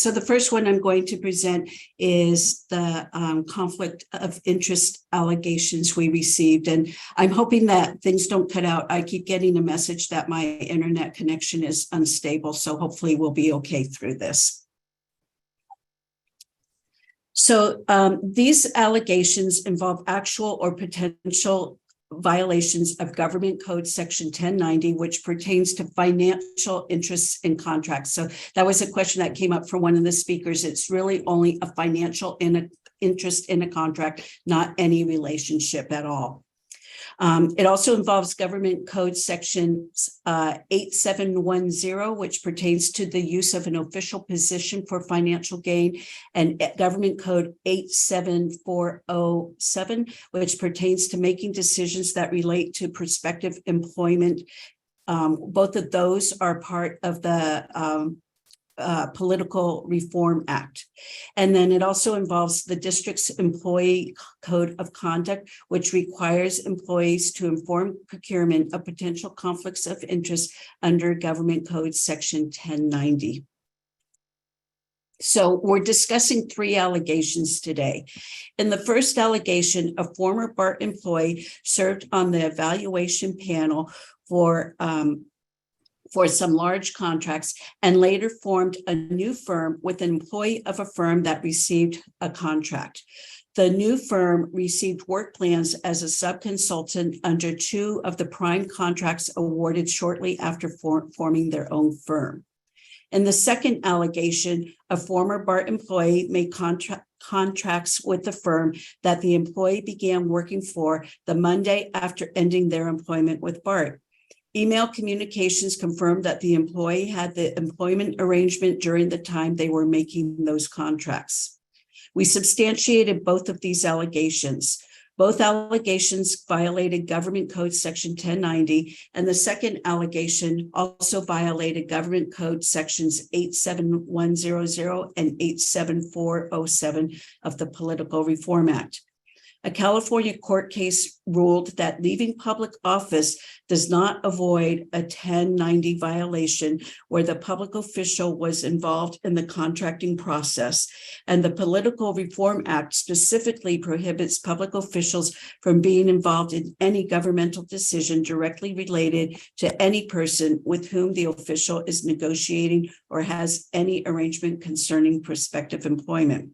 So the first one I'm going to present is the conflict of interest allegations we received. And I'm hoping that things don't cut out. I keep getting a message that my internet connection is unstable. So hopefully we'll be okay through this. So these allegations involve actual or potential violations of Government Code Section 1090, which pertains to financial interests in contracts. So that was a question that came up from one of the speakers. It's really only a financial interest in a contract, not any relationship at all. It also involves Government Code Section 8710, which pertains to the use of an official position for financial gain, and Government Code 87407, which pertains to making decisions that relate to prospective employment. Both of those are part of the Political Reform Act. And then it also involves the district's employee code of conduct, which requires employees to inform procurement of potential conflicts of interest under Government Code Section 1090. So we're discussing three allegations today. In the first allegation, a former BART employee served on the evaluation panel for some large contracts and later formed a new firm with an employee of a firm that received a contract. The new firm received work plans as a subconsultant under two of the prime contracts awarded shortly after forming their own firm. In the second allegation, a former BART employee made contracts with the firm that the employee began working for the Monday after ending their employment with BART. Email communications confirmed that the employee had the employment arrangement during the time they were making those contracts. We substantiated both of these allegations. Both allegations violated Government Code Section 1090, and the second allegation also violated Government Code Sections 87100 and 87407 of the Political Reform Act. A California court case ruled that leaving public office does not avoid a 1090 violation where the public official was involved in the contracting process. And the Political Reform Act specifically prohibits public officials from being involved in any governmental decision directly related to any person with whom the official is negotiating or has any arrangement concerning prospective employment.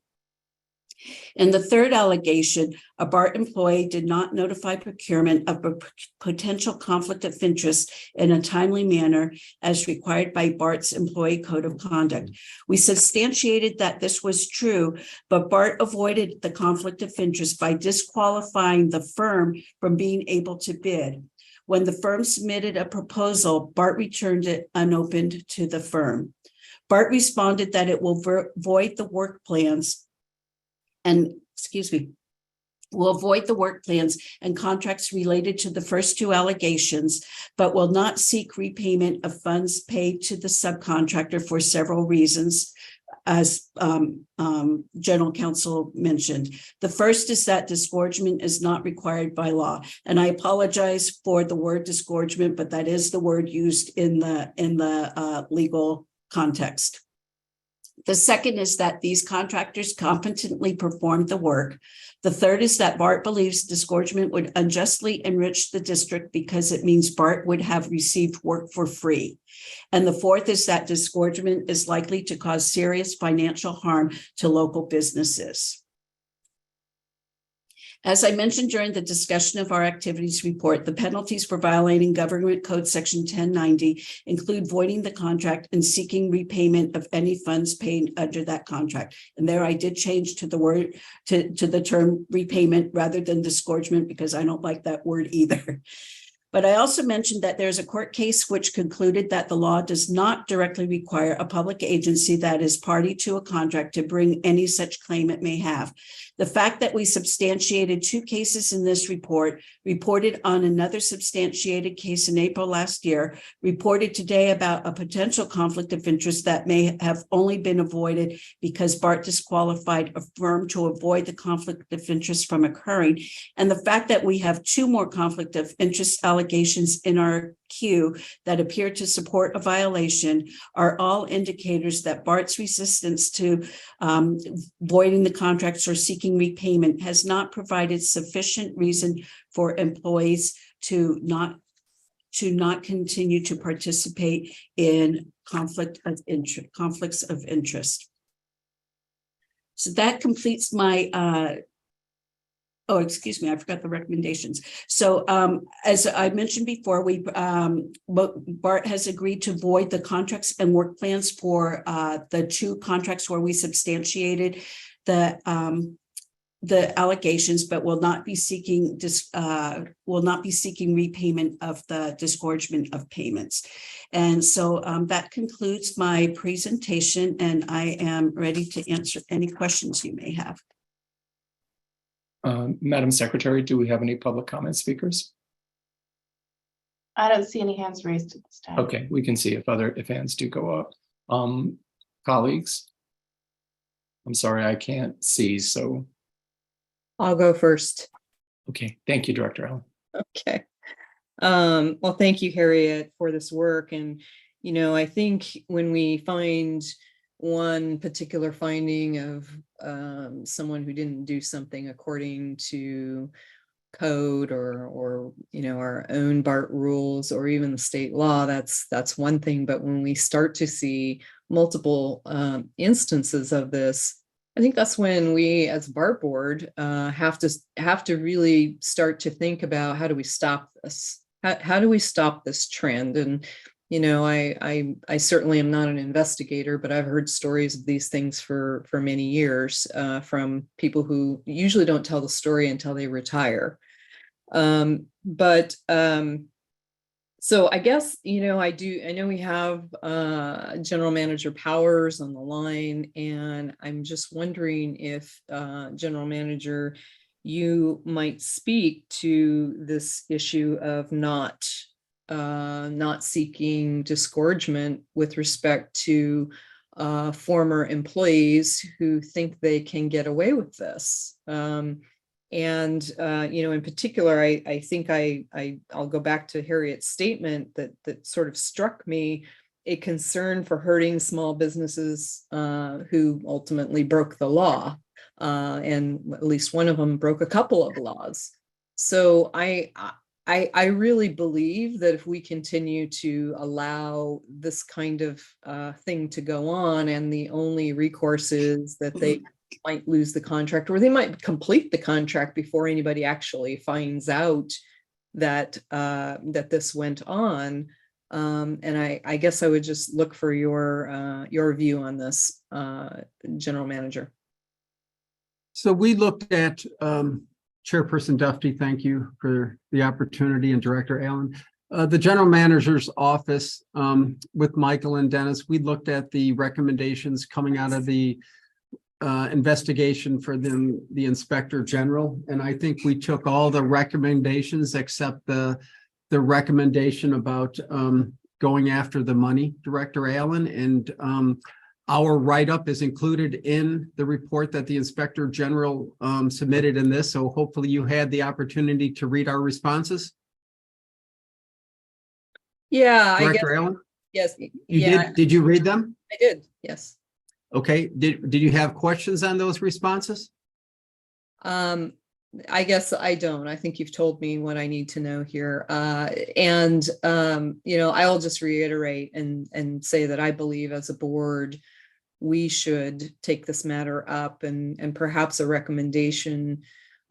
In the third allegation, a BART employee did not notify procurement of a potential conflict of interest in a timely manner as required by BART's Employee Code of Conduct. We substantiated that this was true, but BART avoided the conflict of interest by disqualifying the firm from being able to bid. When the firm submitted a proposal, BART returned it unopened to the firm. BART responded that it will void the work plans will avoid the work plans and contracts related to the first two allegations, but will not seek repayment of funds paid to the subcontractor for several reasons, as General Counsel mentioned. The first is that disgorgement is not required by law. And I apologize for the word disgorgement, but that is the word used in the legal context. The second is that these contractors competently performed the work. The third is that BART believes disgorgement would unjustly enrich the district because it means BART would have received work for free. And the fourth is that disgorgement is likely to cause serious financial harm to local businesses. As I mentioned during the discussion of our activities report, the penalties for violating Government Code Section 1090 include voiding the contract and seeking repayment of any funds paid under that contract. And there I did change to the word to the term repayment rather than disgorgement because I don't like that word either. But I also mentioned that there's a court case which concluded that the law does not directly require a public agency that is party to a contract to bring any such claim it may have. The fact that we substantiated two cases in this report, reported on another substantiated case in April last year, reported today about a potential conflict of interest that may have only been avoided because BART disqualified a firm to avoid the conflict of interest from occurring. And the fact that we have two more conflict of interest allegations in our Q that appear to support a violation are all indicators that BART's resistance to voiding the contracts or seeking repayment has not provided sufficient reason for employees to not continue to participate in conflicts of interest. So that completes my oh, excuse me, I forgot the recommendations. So as I mentioned before, BART has agreed to void the contracts and work plans for the 2 contracts where we substantiated the allegations, but will not be seeking repayment of the disgorgement of payments. And so that concludes my presentation, and I am ready to answer any questions you may have. Madam Secretary, do we have any public comment speakers? I don't see any hands raised at this time. Okay, we can see if hands do go up. Colleagues, I'm sorry, I can't see, so. I'll go first. Okay, thank you, Director Allen. Okay. Well, thank you, Harriet, for this work. And, you know, I think when we find one particular finding of someone who didn't do something according to code or you know, our own BART rules or even the state law, that's one thing. But when we start to see multiple instances of this, I think that's when we as BART board have to really start to think about, how do we stop this? How do we stop this trend? And you know, I certainly am not an investigator, but I've heard stories of these things for many years from people who usually don't tell the story until they retire. So I guess, you know, I know we have General Manager Powers on the line, and I'm just wondering if General Manager, you might speak to this issue of not seeking disgorgement with respect to former employees who think they can get away with this. You know, in particular, I think I'll go back to Harriet's statement that sort of struck me, a concern for hurting small businesses who ultimately broke the law. And at least one of them broke a couple of laws. So I really believe that if we continue to allow this kind of thing to go on, and the only recourse is that they might lose the contract, or they might complete the contract before anybody actually finds out that that this went on. And I guess I would just look for your view on this, General Manager. So we looked at Chairperson Duffy, thank you for the opportunity, and Director Allen. The General Manager's office with Michael and Dennis, we looked at the recommendations coming out of the investigation for the Inspector General, and I think we took all the recommendations except the recommendation about going after the money, Director Allen, and our write-up is included in the report that the Inspector General submitted in this, so hopefully you had the opportunity to read our responses. Yeah, Director Allen? Yes. Did you read them? I did, yes. Okay, did you have questions on those responses? I guess I don't. I think you've told me what I need to know here. You know, I'll just reiterate and say that I believe as a board, we should take this matter up, and perhaps a recommendation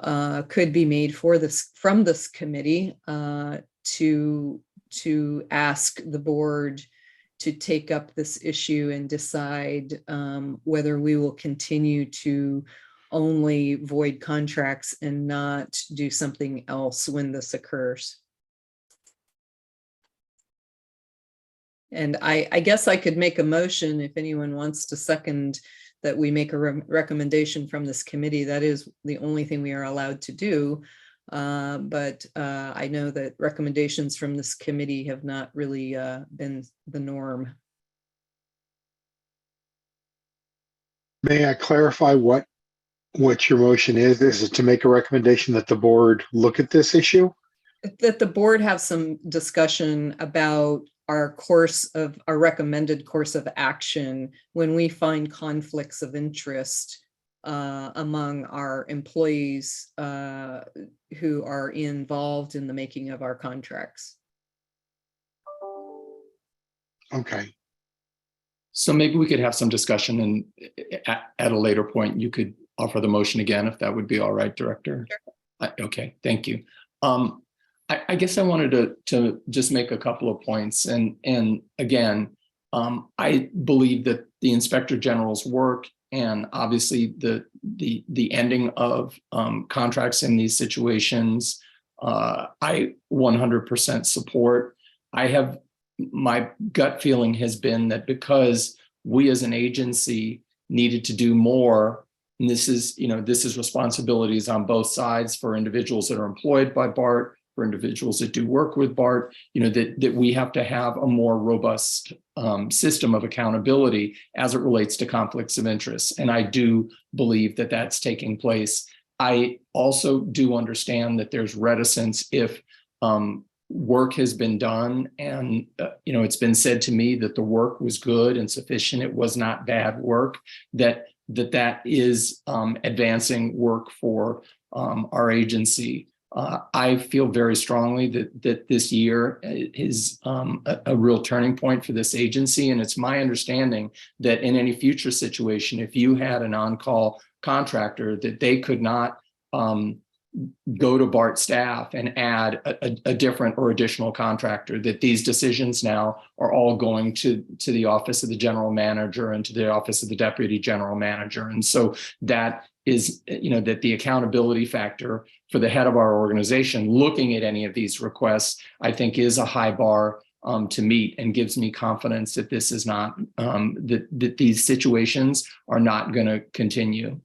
could be made from this committee to ask the board to take up this issue and decide whether we will continue to only void contracts and not do something else when this occurs. And I guess I could make a motion if anyone wants to second that we make a recommendation from this committee. That is the only thing we are allowed to do. But I know that recommendations from this committee have not really been the norm. May I clarify what your motion is? Is it to make a recommendation that the board look at this issue? that the board have some discussion about our recommended course of action when we find conflicts of interest among our employees who are involved in the making of our contracts. Okay, So maybe we could have some discussion, and at a later point, you could offer the motion again, if that would be all right, Director. Sure. Okay, thank you. I guess I wanted to just make a couple of points. And again, I believe that the Inspector General's work, and obviously the ending of contracts in these situations, I 100% support. My gut feeling has been that because we as an agency needed to do more, and this is responsibilities on both sides for individuals that are employed by BART, for individuals that do work with BART, that we have to have a more robust system of accountability as it relates to conflicts of interest. And I do believe that that's taking place. I also do understand that there's reticence if work has been done and it's been said to me that the work was good and sufficient, it was not bad work, that is advancing work for our agency. I feel very strongly that this year is a real turning point for this agency, and it's my understanding that in any future situation, if you had an on-call contractor, that they could not go to BART staff and add a different or additional contractor, that these decisions now are all going to the office of the general manager and to the office of the deputy general manager. And so that is, that the accountability factor for the head of our organization looking at any of these requests, I think is a high bar to meet, and gives me confidence that this is not, that these situations are not going to continue.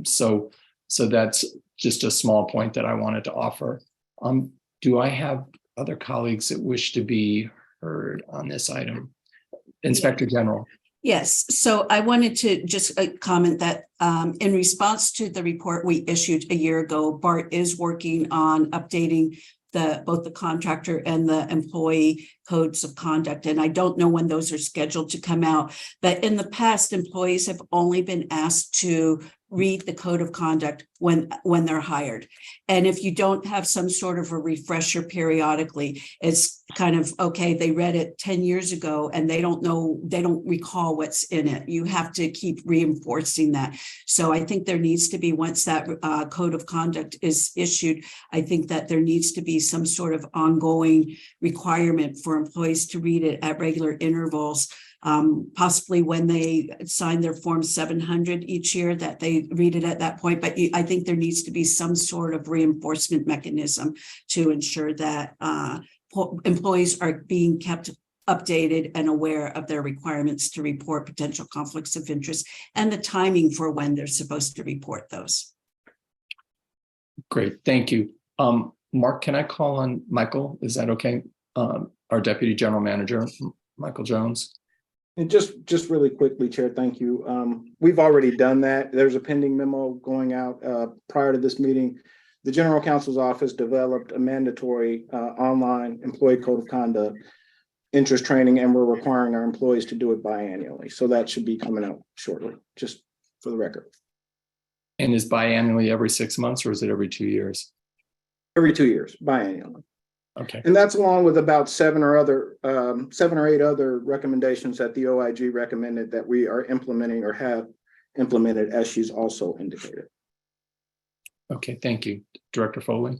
So that's just a small point that I wanted to offer. Do I have other colleagues that wish to be heard on this item? Inspector General. Yes, so I wanted to just comment that in response to the report we issued a year ago, BART is working on updating both the contractor and the employee codes of conduct. And I don't know when those are scheduled to come out, but in the past, employees have only been asked to read the code of conduct when they're hired. And if you don't have some sort of a refresher periodically, it's kind of, okay, they read it 10 years ago and they don't recall what's in it. You have to keep reinforcing that. So I think there needs to be, once that code of conduct is issued, I think that there needs to be some sort of ongoing requirement for employees to read it at regular intervals. Possibly when they sign their Form 700 each year, that they read it at that point. But I think there needs to be some sort of reinforcement mechanism to ensure that employees are being kept updated and aware of their requirements to report potential conflicts of interest and the timing for when they're supposed to report those. Great, thank you. Mark, can I call on Michael? Is that okay? Our Deputy General Manager, Michael Jones. And just really quickly, Chair, thank you. We've already done that. There's a pending memo going out prior to this meeting. The General Counsel's Office developed a mandatory online employee code of conduct interest training, and we're requiring our employees to do it biannually. So that should be coming out shortly, just for the record. And is biannually every 6 months, or is it every 2 years? Every 2 years, biannually. Okay. And that's along with about 7 or 8 other recommendations that the OIG recommended that we are implementing or have implemented, as she's also indicated. Okay, thank you. Director Foley.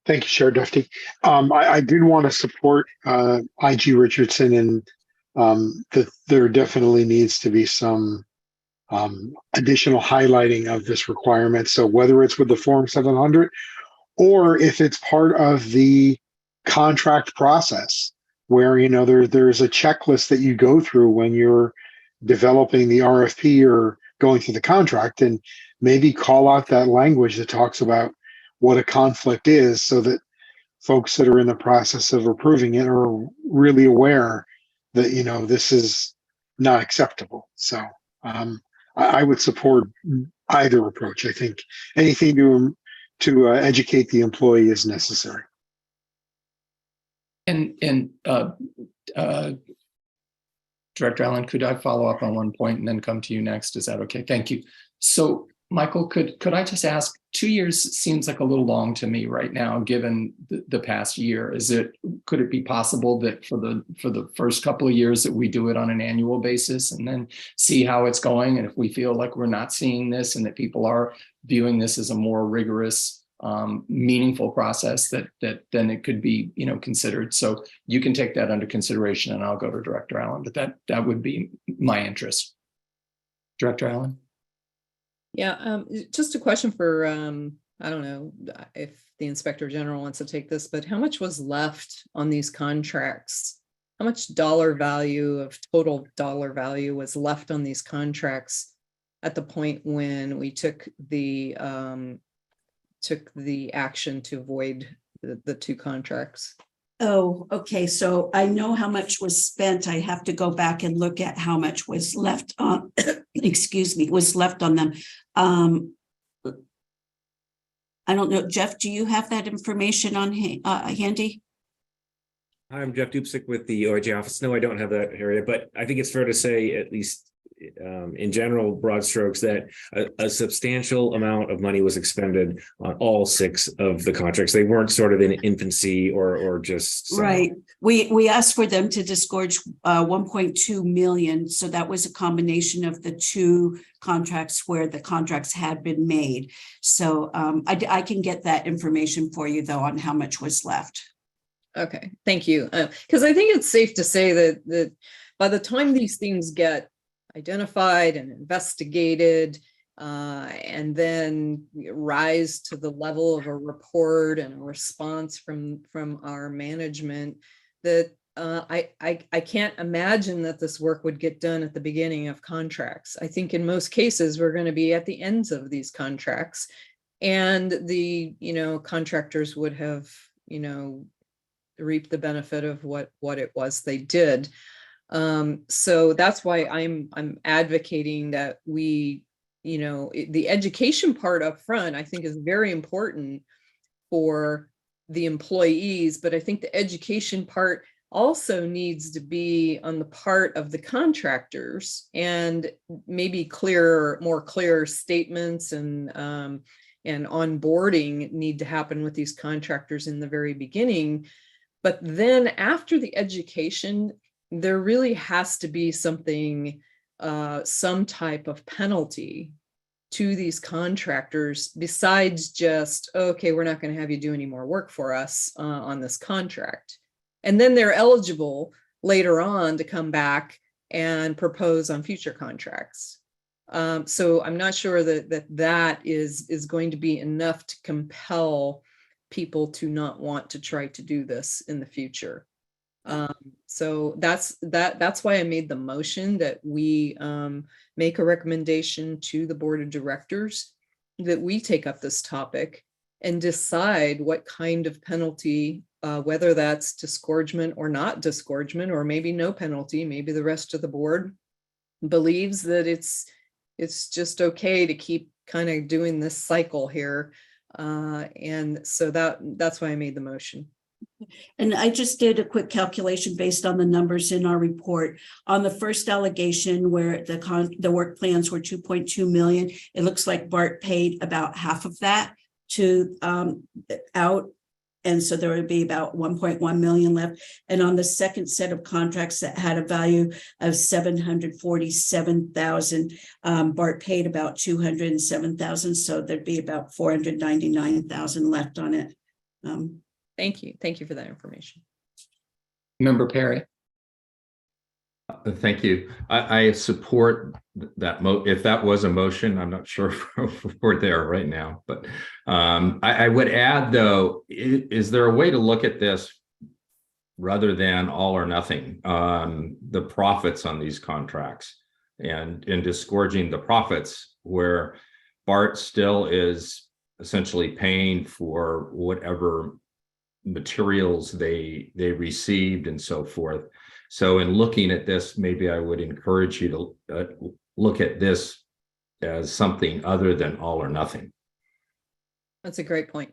thank you, Chair Duffy. I did want to support IG Richardson, and that there definitely needs to be some additional highlighting of this requirement. So whether it's with the Form 700 or if it's part of the contract process where, there's a checklist that you go through when you're developing the RFP or going through the contract, and maybe call out that language that talks about what a conflict is, so that folks that are in the process of approving it are really aware that, this is not acceptable. So I would support either approach. I think anything to educate the employee is necessary. And Director Allen, could I follow up on one point and then come to you next? Is that okay? Thank you. So Michael, could I just ask, 2 years seems like a little long to me right now, given the past year. Could it be possible that for the first couple of years that we do it on an annual basis and then see how it's going? And if we feel like we're not seeing this and that people are viewing this as a more rigorous, meaningful process, that then it could be, considered. So you can take that under consideration, and I'll go to Director Allen, but that would be my interest. Director Allen? Yeah, just a question for, I don't know if the Inspector General wants to take this, but how much was left on these contracts? How much total dollar value was left on these contracts at the point when we took the action to void the two contracts? Oh, okay. So I know how much was spent. I have to go back and look at how much was left on, was left on them. I don't know. Jeff, do you have that information on handy? I'm Jeff Dupsik with the OIG office. No, I don't have that area, but I think it's fair to say, at least in general, broad strokes, that a substantial amount of money was expended on all 6 of the contracts. They weren't sort of in infancy or just right. We asked for them to disgorge 1.2 million. So that was a combination of the 2 contracts where the contracts had been made. So I can get that information for you, though, on how much was left. Okay, thank you. Because I think it's safe to say that by the time these things get identified and investigated, and then rise to the level of a report and a response from our management, that I can't imagine that this work would get done at the beginning of contracts. I think in most cases, we're going to be at the ends of these contracts, and the contractors would have reaped the benefit of what it was they did. So that's why I'm advocating that we, the education part up front, I think, is very important for the employees, but I think the education part also needs to be on the part of the contractors, and maybe more clear statements and onboarding need to happen with these contractors in the very beginning. But then after the education, there really has to be something, some type of penalty to these contractors besides just, okay, we're not going to have you do any more work for us on this contract. And then they're eligible later on to come back and propose on future contracts. So I'm not sure that is going to be enough to compel people to not want to try to do this in the future. So that's why I made the motion that we make a recommendation to the Board of Directors that we take up this topic and decide what kind of penalty, whether that's disgorgement or not disgorgement, or maybe no penalty. Maybe the rest of the board believes that it's just okay to keep kind of doing this cycle here. And so that's why I made the motion. And I just did a quick calculation based on the numbers in our report. On the first allegation, where the work plans were 2.2 million, it looks like BART paid about half of that to out. And so there would be about 1.1 million left. And on the second set of contracts that had a value of 747,000, BART paid about 207,000. So there'd be about 499,000 left on it. Thank you. Thank you for that information. Member Perry. Thank you. I support that. If that was a motion, I'm not sure if we're there right now, but I would add, though, is there a way to look at this rather than all or nothing, the profits on these contracts and disgorging the profits, where BART still is essentially paying for whatever materials they received and so forth. So in looking at this, maybe I would encourage you to look at this as something other than all or nothing. That's a great point.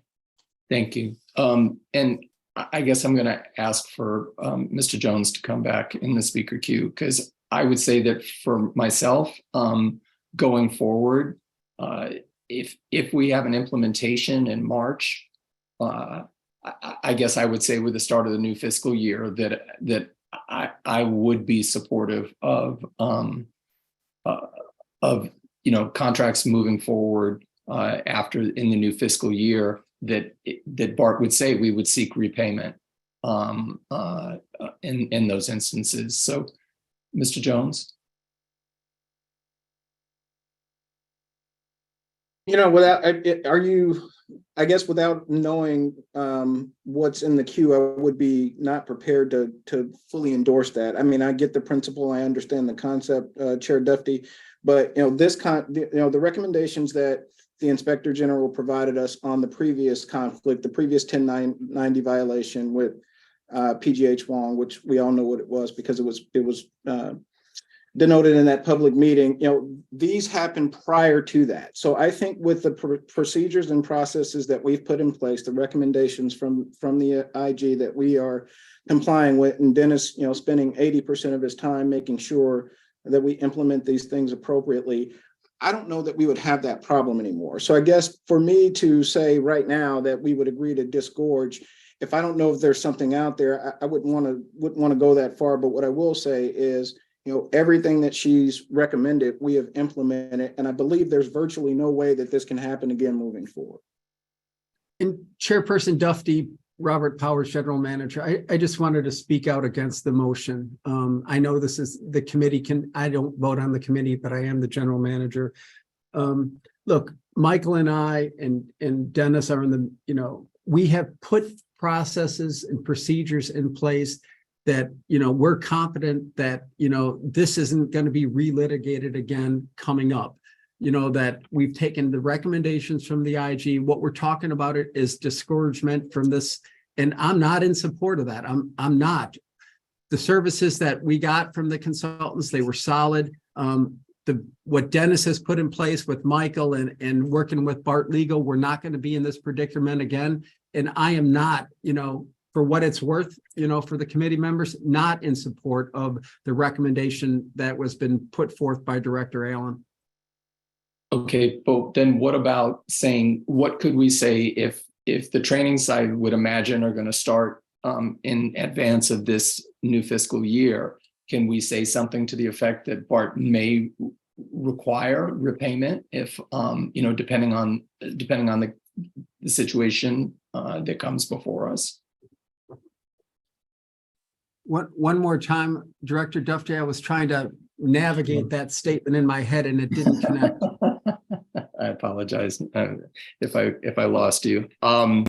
Thank you. And I guess I'm going to ask for Mr. Jones to come back in the speaker queue, because I would say that for myself, going forward, if we have an implementation in March, I guess I would say with the start of the new fiscal year that I would be supportive of contracts moving forward after in the new fiscal year, that BART would say we would seek repayment in those instances. So, Mr. Jones. I guess without knowing what's in the queue, I would be not prepared to fully endorse that. I mean, I get the principle, I understand the concept, Chair Duffy, but the recommendations that the Inspector General provided us on the previous conflict, the previous 1090 violation with PGH Wong, which we all know what it was because it was denoted in that public meeting, these happened prior to that. So I think with the procedures and processes that we've put in place, the recommendations from the IG that we are complying with, and Dennis, spending 80% of his time making sure that we implement these things appropriately, I don't know that we would have that problem anymore. So I guess for me to say right now that we would agree to disgorge, if I don't know if there's something out there, I wouldn't want to go that far. But what I will say is, everything that she's recommended, we have implemented, and I believe there's virtually no way that this can happen again moving forward. And Chairperson Duffy, Robert Powers, General Manager, I just wanted to speak out against the motion. I know this is the committee I don't vote on the committee, but I am the General Manager. Look, Michael and I and Dennis are in the, we have put processes and procedures in place that, we're confident that, this isn't going to be relitigated again coming up. That we've taken the recommendations from the IG. What we're talking about is discouragement from this. And I'm not in support of that. I'm not. The services that we got from the consultants, they were solid. What Dennis has put in place with Michael and working with BART Legal, we're not going to be in this predicament again. And I am not, for what it's worth, for the committee members, not in support of the recommendation that was been put forth by Director Allen. Okay, but then what about saying, what could we say if the training side would imagine are going to start in advance of this new fiscal year? Can we say something to the effect that BART may require repayment if, depending on the situation that comes before us? One more time, Director Duffy, I was trying to navigate that statement in my head and it didn't connect. I apologize if I lost you. I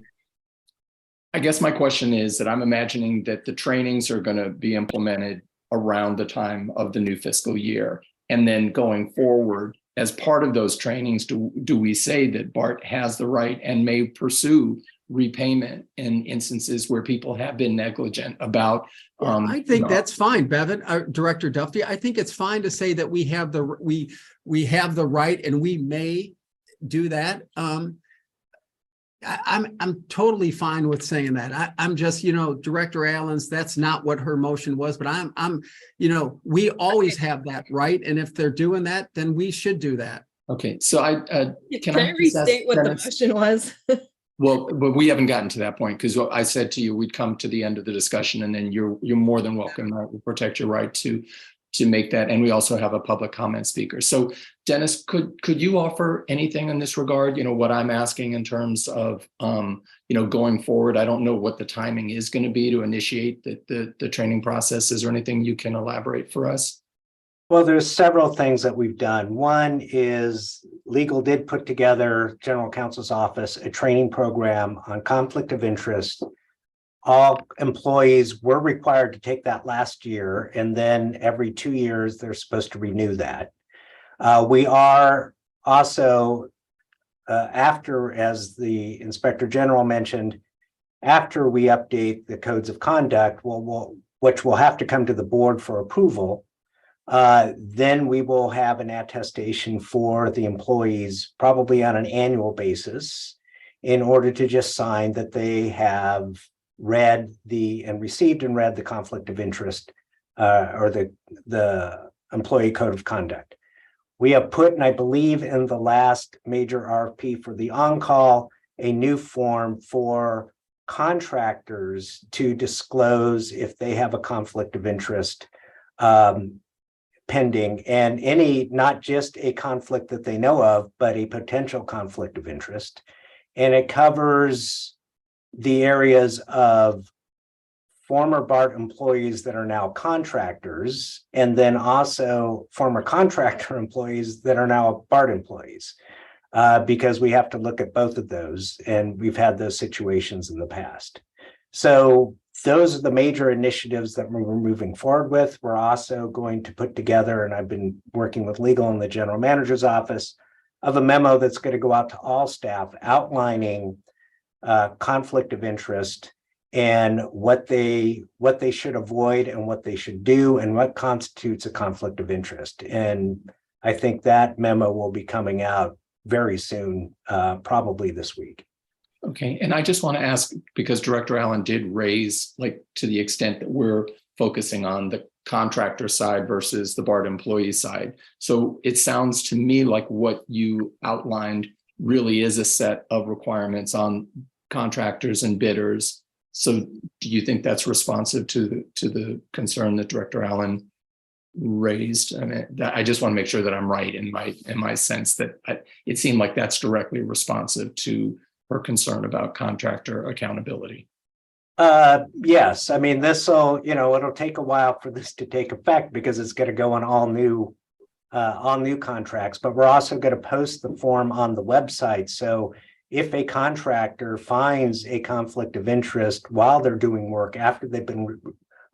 guess my question is that I'm imagining that the trainings are going to be implemented around the time of the new fiscal year. And then going forward, as part of those trainings, do we say that BART has the right and may pursue repayment in instances where people have been negligent about? I think that's fine, Bevan, Director Duffy. I think it's fine to say that we have the right and we may do that. I'm totally fine with saying that. I'm just, Director Allen's, that's not what her motion was, but I'm, we always have that right. And if they're doing that, then we should do that. Okay, so can I restate what the motion was? Well, but we haven't gotten to that point because I said to you, we'd come to the end of the discussion and then you're more than welcome. I will protect your right to make that. And we also have a public comment speaker. So Dennis, could you offer anything in this regard? What I'm asking in terms of, going forward, I don't know what the timing is going to be to initiate the training process. Is there anything you can elaborate for us? Well, there's several things that we've done. One is legal did put together, General Counsel's office, a training program on conflict of interest. All employees were required to take that last year, and then every 2 years, they're supposed to renew that. We are also, after, as the Inspector General mentioned, after we update the codes of conduct, which will have to come to the board for approval, then we will have an attestation for the employees, probably on an annual basis, in order to just sign that they have received and read the conflict of interest or the employee code of conduct. We have put, and I believe in the last major RFP for the on-call, a new form for contractors to disclose if they have a conflict of interest pending, and any, not just a conflict that they know of, but a potential conflict of interest. And it covers the areas of former BART employees that are now contractors, and then also former contractor employees that are now BART employees, because we have to look at both of those, and we've had those situations in the past. So those are the major initiatives that we're moving forward with. We're also going to put together, and I've been working with legal in the general manager's office, of a memo that's going to go out to all staff outlining conflict of interest and what they should avoid and what they should do and what constitutes a conflict of interest. And I think that memo will be coming out very soon, probably this week. Okay, and I just want to ask, because Director Allen did raise, like, to the extent that we're focusing on the contractor side versus the BART employee side. So it sounds to me like what you outlined really is a set of requirements on contractors and bidders. So do you think that's responsive to the concern that Director Allen raised? I mean, I just want to make sure that I'm right in my sense that it seemed like that's directly responsive to her concern about contractor accountability. Yes, I mean, it'll take a while for this to take effect because it's going to go on all new contracts, but we're also going to post the form on the website. So if a contractor finds a conflict of interest while they're doing work after they've been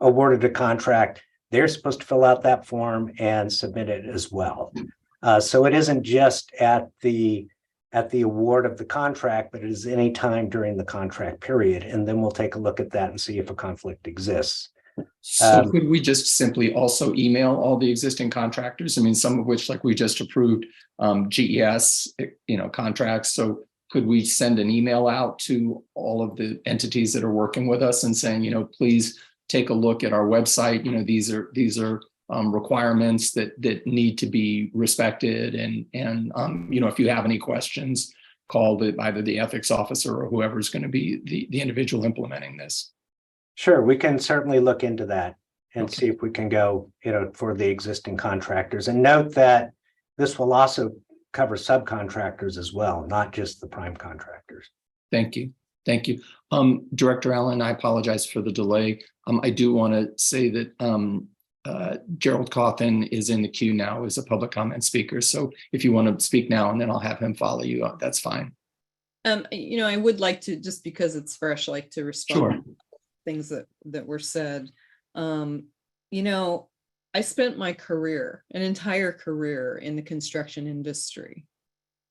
awarded a contract, they're supposed to fill out that form and submit it as well. So it isn't just at the award of the contract, but it is any time during the contract period. And then we'll take a look at that and see if a conflict exists. So could we just simply also email all the existing contractors? I mean, some of which, like we just approved GES, contracts. So could we send an email out to all of the entities that are working with us and saying, please take a look at our website. These are requirements that need to be respected. And if you have any questions, call either the ethics officer or whoever's going to be the individual implementing this. Sure, we can certainly look into that and see if we can go, for the existing contractors. And note that this will also cover subcontractors as well, not just the prime contractors. Thank you. Thank you. Director Allen, I apologize for the delay. I do want to say that Gerald Cawthon is in the queue now as a public comment speaker. So if you want to speak now, and then I'll have him follow you up, that's fine. I would like to, just because it's fresh, like to respond Sure. to things that were said. I spent my career, an entire career, in the construction industry.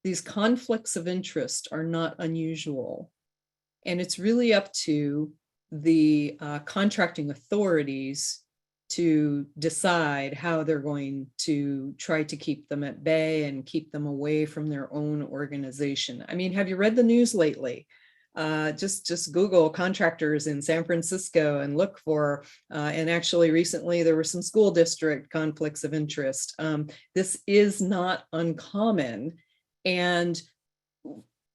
These conflicts of interest are not unusual. And it's really up to the contracting authorities to decide how they're going to try to keep them at bay and keep them away from their own organization. I mean, have you read the news lately? Just Google contractors in San Francisco and look for, and actually recently there were some school district conflicts of interest. This is not uncommon. And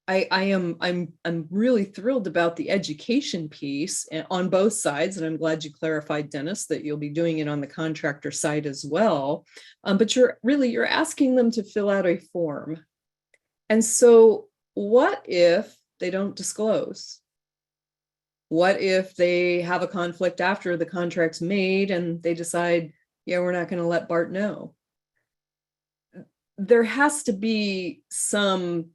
I'm really thrilled about the education piece on both sides, and I'm glad you clarified, Dennis, that you'll be doing it on the contractor side as well. But you're asking them to fill out a form. And so what if they don't disclose? What if they have a conflict after the contract's made and they decide, yeah, we're not going to let BART know? There has to be some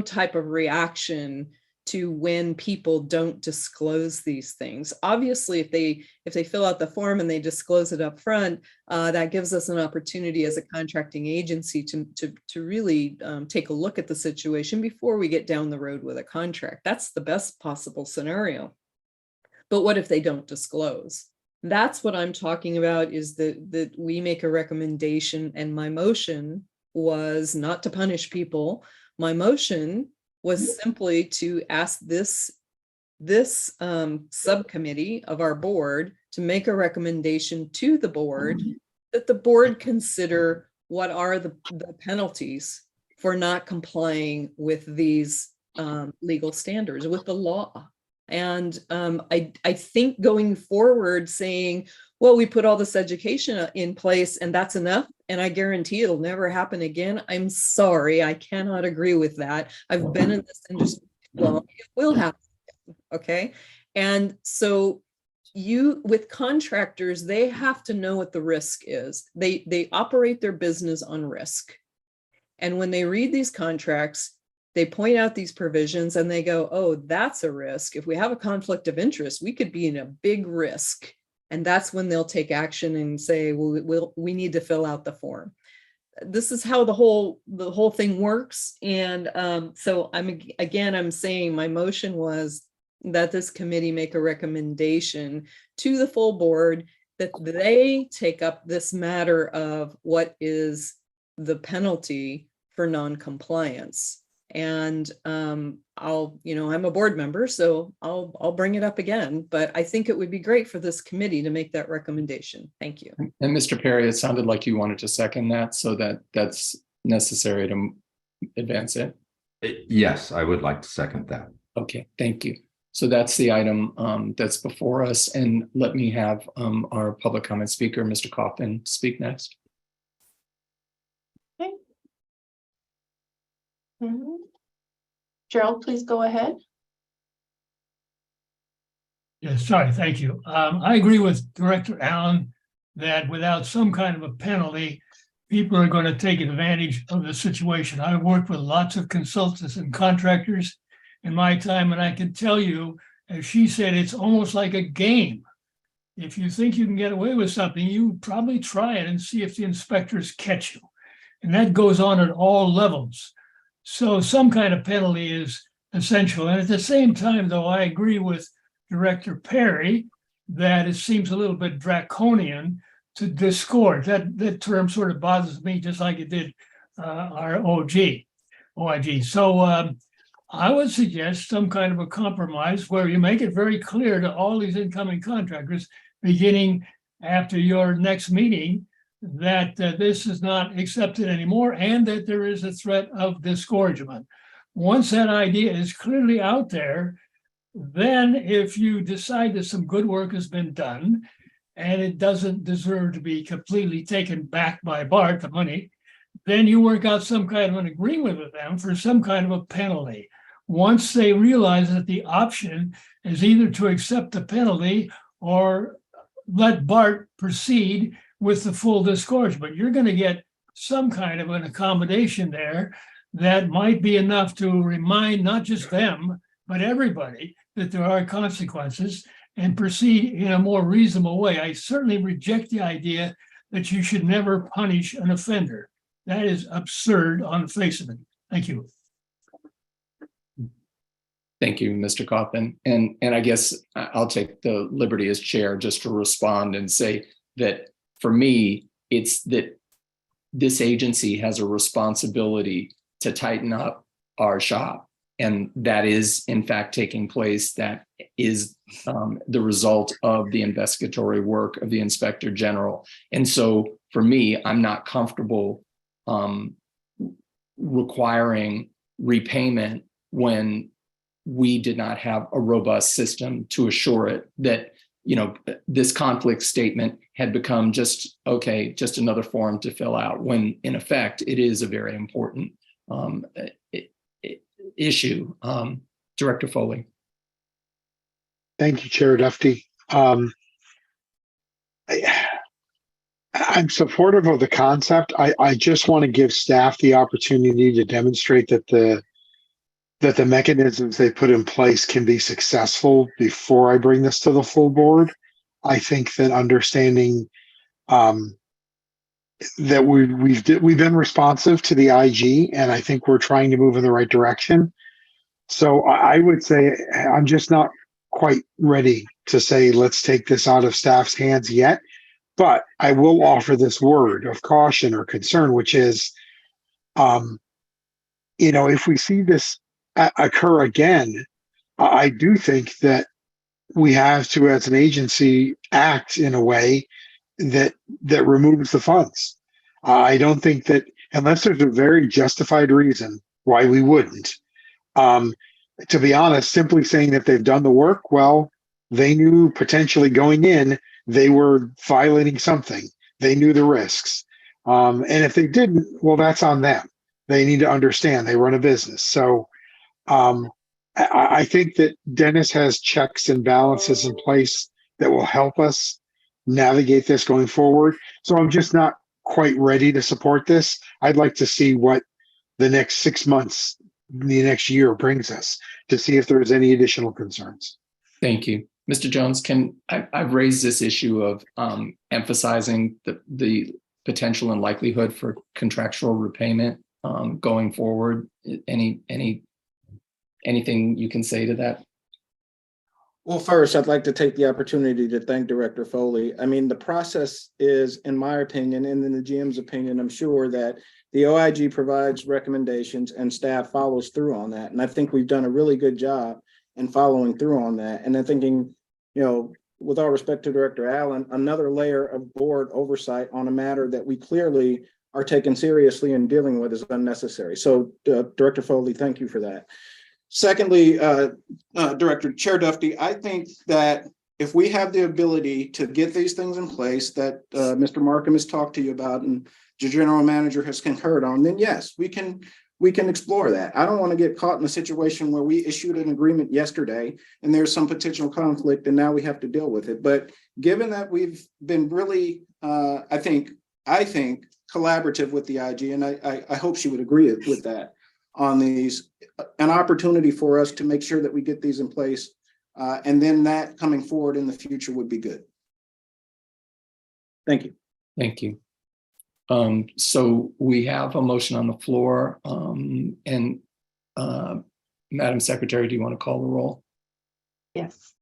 type of reaction to when people don't disclose these things. Obviously, if they fill out the form and they disclose it up front, that gives us an opportunity as a contracting agency to really take a look at the situation before we get down the road with a contract. That's the best possible scenario. But what if they don't disclose? That's what I'm talking about, is that we make a recommendation, and my motion was not to punish people. My motion was simply to ask this this subcommittee of our board to make a recommendation to the board that the board consider what are the penalties for not complying with these legal standards, with the law. And I think going forward saying, well, we put all this education in place and that's enough, and I guarantee it'll never happen again. I'm sorry, I cannot agree with that. I've been in this industry too long. It will happen. Okay. And so with contractors, they have to know what the risk is. They operate their business on risk. And when they read these contracts, they point out these provisions and they go, oh, that's a risk. If we have a conflict of interest, we could be in a big risk. And that's when they'll take action and say, well, we need to fill out the form. This is how the whole thing works. And so I'm saying my motion was that this committee make a recommendation to the full board that they take up this matter of what is the penalty for non-compliance. And I'm a board member, so I'll bring it up again, but I think it would be great for this committee to make that recommendation. Thank you. And Mr. Perry, it sounded like you wanted to second that, so that's necessary to advance it. Yes, I would like to second that. Okay, thank you. So that's the item that's before us, and let me have our public comment speaker, Mr. Coffin, speak next. Okay. Gerald, please go ahead. Yes, sorry, thank you. I agree with Director Allen that without some kind of a penalty, people are going to take advantage of the situation. I've worked with lots of consultants and contractors in my time, and I can tell you, as she said, it's almost like a game. If you think you can get away with something, you probably try it and see if the inspectors catch you. And that goes on at all levels. So some kind of penalty is essential. And at the same time, though, I agree with Director Perry that it seems a little bit draconian to disgorge. That term sort of bothers me, just like it did our OIG. So I would suggest some kind of a compromise where you make it very clear to all these incoming contractors, beginning after your next meeting, that this is not accepted anymore and that there is a threat of disgorgement. Once that idea is clearly out there, then if you decide that some good work has been done and it doesn't deserve to be completely taken back by BART, the money, then you work out some kind of an agreement with them for some kind of a penalty. Once they realize that the option is either to accept the penalty or let BART proceed with the full disgorgement, you're going to get some kind of an accommodation there that might be enough to remind not just them, but everybody that there are consequences and proceed in a more reasonable way. I certainly reject the idea that you should never punish an offender. That is absurd on the face of it. Thank you. Thank you, Mr. Coffin. And I guess I'll take the liberty as chair just to respond and say that for me, it's that this agency has a responsibility to tighten up our shop. And that is, in fact, taking place. That is the result of the investigatory work of the Inspector General. And so for me, I'm not comfortable requiring repayment when we did not have a robust system to assure it that, you know, this conflict statement had become just another form to fill out, when in effect, it is a very important issue. Director Foley. Thank you, Chair Duffy. I'm supportive of the concept. I just want to give staff the opportunity to demonstrate that the mechanisms they put in place can be successful before I bring this to the full board. I think that understanding that we've been responsive to the IG, and I think we're trying to move in the right direction. So I would say I'm just not quite ready to say let's take this out of staff's hands yet. But I will offer this word of caution or concern, which is, if we see this occur again, I do think that we have to, as an agency, act in a way that removes the funds. I don't think that unless there's a very justified reason why we wouldn't. To be honest, simply saying that they've done the work, well, they knew potentially going in they were violating something. They knew the risks. And if they didn't, well, that's on them. They need to understand they run a business. So I think that Dennis has checks and balances in place that will help us navigate this going forward. So I'm just not quite ready to support this. I'd like to see what the next 6 months, the next year brings us to see if there's any additional concerns. Thank you. Mr. Jones, I've raised this issue of emphasizing the potential and likelihood for contractual repayment going forward. Anything you can say to that? Well, first, I'd like to take the opportunity to thank Director Foley. I mean, the process is, in my opinion, and in the GM's opinion, I'm sure that the OIG provides recommendations and staff follows through on that. And I think we've done a really good job in following through on that. And I'm thinking, with all respect to Director Allen, another layer of board oversight on a matter that we clearly are taking seriously and dealing with is unnecessary. So Director Foley, thank you for that. Secondly, Director Chair Duffy, I think that if we have the ability to get these things in place that Mr. Markham has talked to you about and the general manager has concurred on, then yes, we can explore that. I don't want to get caught in a situation where we issued an agreement yesterday and there's some potential conflict and now we have to deal with it. But given that we've been really, I think collaborative with the IG, and I hope she would agree with that on these, an opportunity for us to make sure that we get these in place. And then that coming forward in the future would be good. Thank you. Thank you. So we have a motion on the floor, and Madam Secretary, do you want to call the roll? Yes.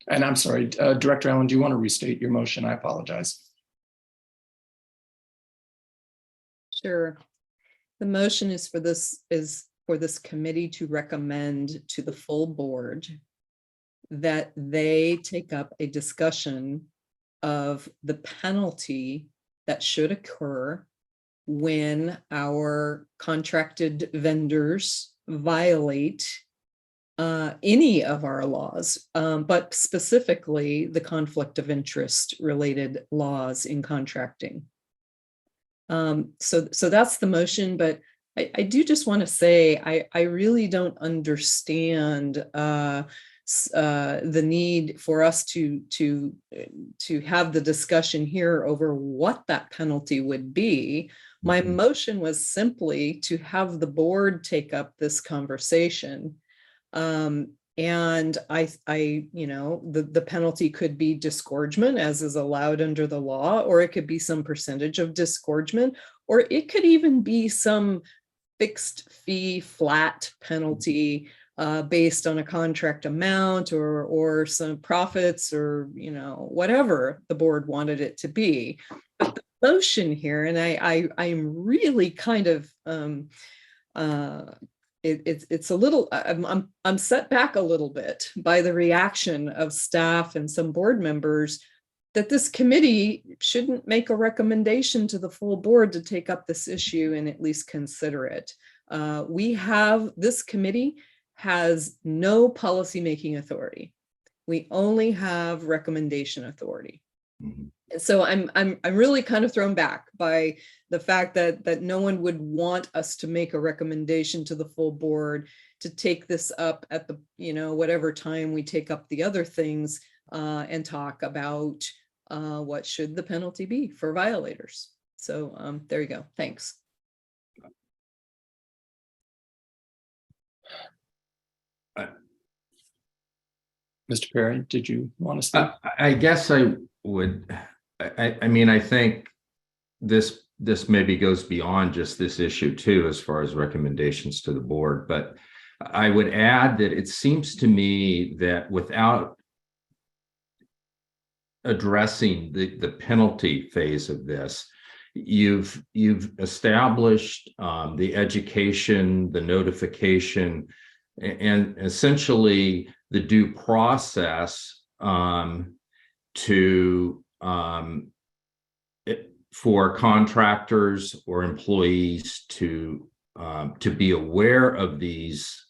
And I'm sorry, Director Allen, do you want to restate your motion? I apologize. Sure. The motion is for this committee to recommend to the full board that they take up a discussion of the penalty that should occur when our contracted vendors violate any of our laws, but specifically the conflict of interest related laws in contracting. So that's the motion, but I do just want to say I really don't understand the need for us to have the discussion here over what that penalty would be. My motion was simply to have the board take up this conversation. And the penalty could be disgorgement as is allowed under the law, or it could be some percentage of disgorgement, or it could even be some fixed fee flat penalty based on a contract amount or some profits or whatever the board wanted it to be. But the motion here, and I am really kind of it's a little, I'm set back a little bit by the reaction of staff and some board members that this committee shouldn't make a recommendation to the full board to take up this issue and at least consider it. This committee has no policymaking authority. We only have recommendation authority. And so I'm really kind of thrown back by the fact that no one would want us to make a recommendation to the full board to take this up at the whatever time we take up the other things and talk about what should the penalty be for violators. So there you go. Thanks. Mr. Perry, did you want to speak? I guess I would. I mean, I think this maybe goes beyond just this issue too, as far as recommendations to the board. But I would add that it seems to me that without addressing the penalty phase of this, you've established the education, the notification, and essentially the due process for contractors or employees to be aware of these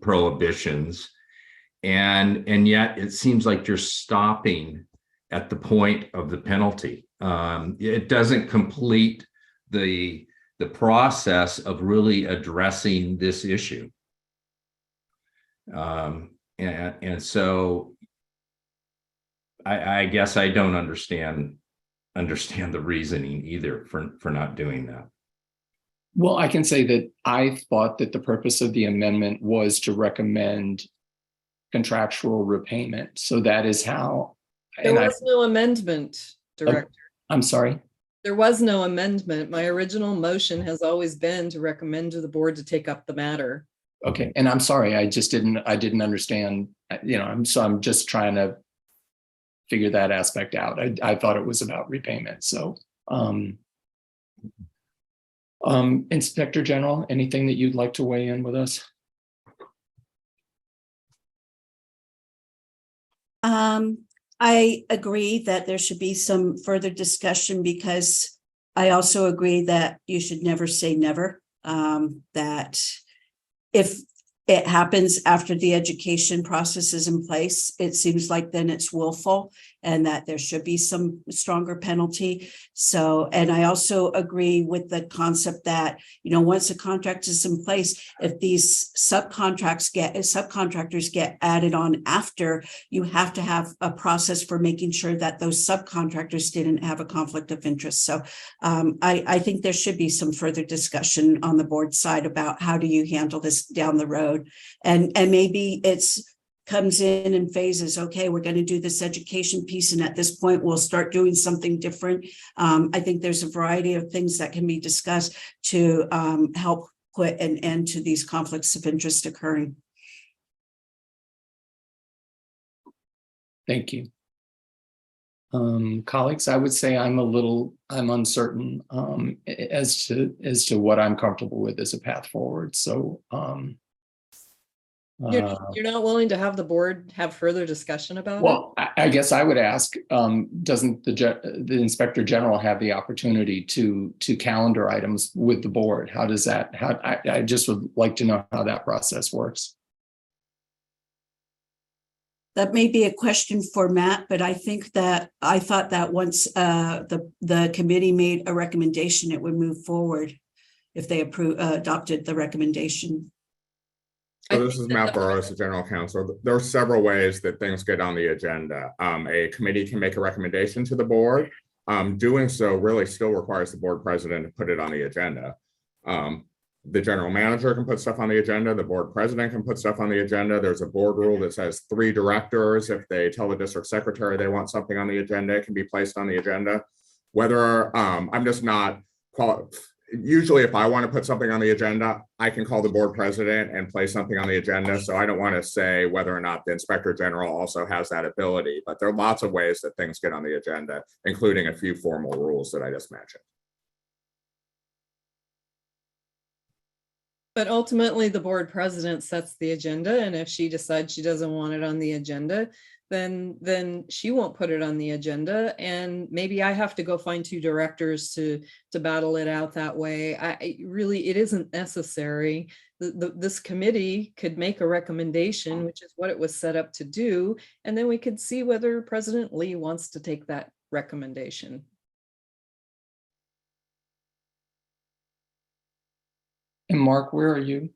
prohibitions, and yet it seems like you're stopping at the point of the penalty. It doesn't complete the process of really addressing this issue. And so I guess I don't understand the reasoning either for not doing that. Well, I can say that I thought that the purpose of the amendment was to recommend contractual repayment. So that is how. There was no amendment, Director. I'm sorry. There was no amendment. My original motion has always been to recommend to the board to take up the matter. Okay, and I'm sorry, I didn't understand, I'm just trying to figure that aspect out. I thought it was about repayment. So Inspector General, anything that you'd like to weigh in with us? I agree that there should be some further discussion, because I also agree that you should never say never. That if it happens after the education process is in place, it seems like then it's willful, and that there should be some stronger penalty. So, and I also agree with the concept that, once a contract is in place, if these subcontractors get added on after, you have to have a process for making sure that those subcontractors didn't have a conflict of interest. So I think there should be some further discussion on the board side about how do you handle this down the road. And maybe comes in phases. Okay, we're going to do this education piece, and at this point we'll start doing something different. I think there's a variety of things that can be discussed to help put an end to these conflicts of interest occurring. Thank you. Colleagues, I would say I'm uncertain as to what I'm comfortable with as a path forward. So You're not willing to have the board have further discussion about it? Well, I guess I would ask, doesn't the Inspector General have the opportunity to calendar items with the board? How does that, I just would like to know how that process works. That may be a question for Matt, but I thought that once the committee made a recommendation, it would move forward if they adopted the recommendation. So this is Matt Burrows, the General Counsel. There are several ways that things get on the agenda. A committee can make a recommendation to the board. Doing so really still requires the board president to put it on the agenda. The general manager can put stuff on the agenda. The board president can put stuff on the agenda. There's a board rule that says 3 directors. If they tell the district secretary they want something on the agenda, it can be placed on the agenda. Whether I'm just not usually if I want to put something on the agenda, I can call the board president and place something on the agenda. So I don't want to say whether or not the Inspector General also has that ability, but there are lots of ways that things get on the agenda, including a few formal rules that I just mentioned. But ultimately, the board president sets the agenda, and if she decides she doesn't want it on the agenda, then she won't put it on the agenda, and maybe I have to go find 2 directors to battle it out that way. It isn't necessary. This committee could make a recommendation, which is what it was set up to do, and then we could see whether President Lee wants to take that recommendation. And Mark, where are you?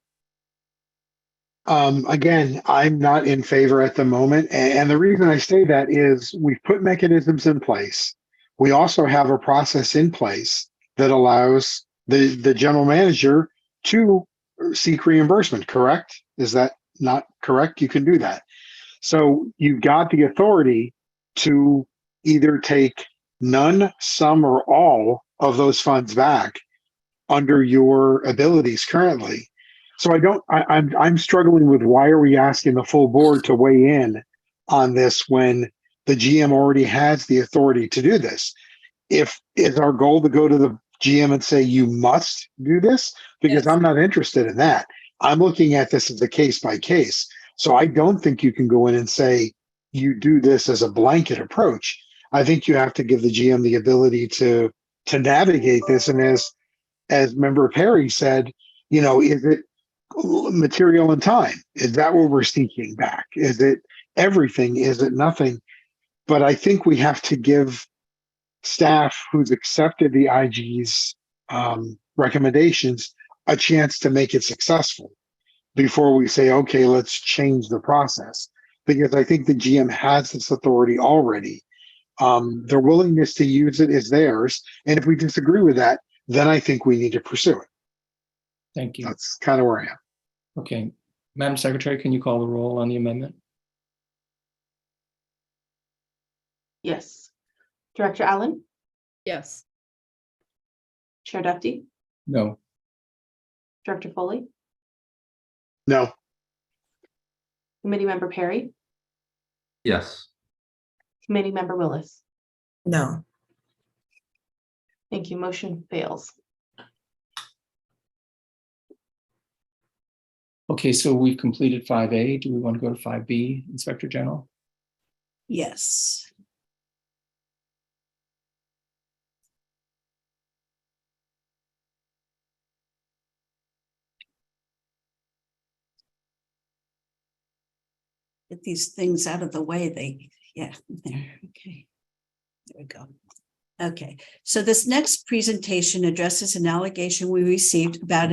Again, I'm not in favor at the moment. And the reason I say that is we've put mechanisms in place. We also have a process in place that allows the general manager to seek reimbursement, correct? Is that not correct? You can do that. So you've got the authority to either take none, some, or all of those funds back under your abilities currently. So I'm struggling with why are we asking the full board to weigh in on this when the GM already has the authority to do this? If it's our goal to go to the GM and say, you must do this, because Yes. I'm not interested in that. I'm looking at this as a case by case. So I don't think you can go in and say, you do this as a blanket approach. I think you have to give the GM the ability to navigate this. And as Member Perry said, you know, is it material and time? Is that what we're seeking back? Is it everything? Is it nothing? But I think we have to give staff who's accepted the IG's recommendations a chance to make it successful before we say, okay, let's change the process. Because I think the GM has this authority already. Their willingness to use it is theirs. And if we disagree with that, then I think we need to pursue it. Thank you. That's kind of where I am. Okay. Madam Secretary, can you call the roll on the amendment? Yes. Director Allen, Yes. Chair Duffy, No. Director Foley, No. Committee Member Perry, Yes. Committee Member Willis. No. Thank you. Motion fails. Okay, so we've completed 5A. Do we want to go to 5B, Inspector General? Yes. Get these things out of the way. Yeah, there, okay. There we go. Okay, so this next presentation addresses an allegation we received about